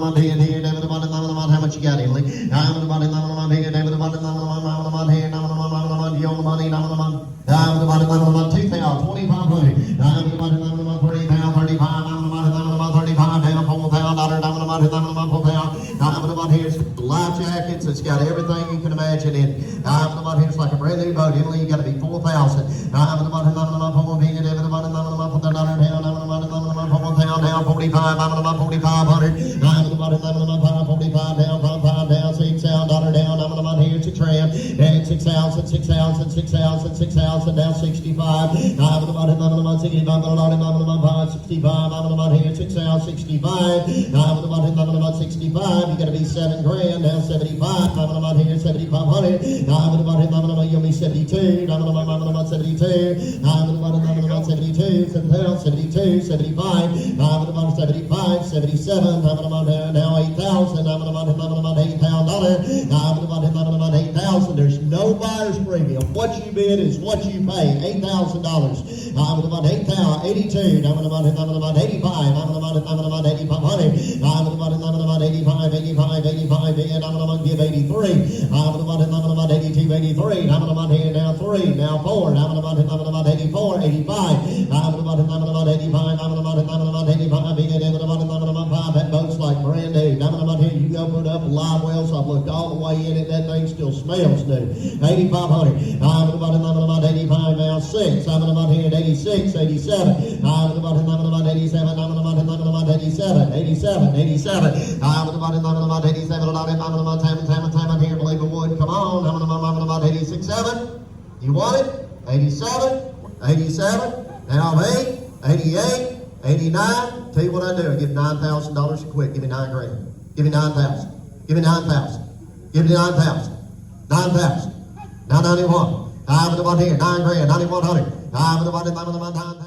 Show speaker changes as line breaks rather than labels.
Here, David, how much you got in, Lee? I'm the money, here, David, here, you own the money, I'm the money, 2,000, 2,500. I'm the money, 30,000, 35, I'm the money, 35, down, $4,000, I'm the money, 4,000. I'm the money, here's life jackets, it's got everything you can imagine in it. I'm the money, it's like a brand new boat, Emily, you got to be 4,000. I'm the money, 4,000, David, put that $100 down, I'm the money, 4,000, down, 45, I'm the money, 4,500. I'm the money, 45 down, 5 down, $6,000 down, I'm the money, here's a tram, and 6,000, 6,000, 6,000, 6,000 down, 65. I'm the money, 65, I'm the money, 65, I'm the money, here, 6,000, 65. I'm the money, 65, you gotta be $7,000 down, 75. I'm the money, here, 7,500. I'm the money, you'll be 72. I'm the money, 72. I'm the money, 72, 7,000, 72, 75. I'm the money, 75, 77. I'm the money, now 8,000. I'm the money, $8,000. I'm the money, 8,000. There's no buyer's premium. What you bid is what you pay. $8,000. I'm the money, 8,000, 82. I'm the money, 85. I'm the money, 8,500. I'm the money, 85, 85, 85. And I'm the money, give 83. I'm the money, 82, 83. I'm the money, now 3, now 4. I'm the money, 84, 85. I'm the money, 85. I'm the money, 85. That boat's like brand new. I'm the money, you go put up a live well, so I've looked all the way in it. That thing still smells new. 8,500. I'm the money, 85, now 6. I'm the money, 86, 87. I'm the money, 87. I'm the money, 87, 87, 87. I'm the money, 87. I'm the money, here, believe it would. Come on. I'm the money, 86, 7. You want it? 87, 87. Now 8, 88. 89, tell you what I do, I give $9,000 quick, give me $9,000. Give me 9,000. Give me 9,000. Give me 9,000. 9,000. 991. I'm the one here, $9,000, 9,100. I'm the one, 9,000.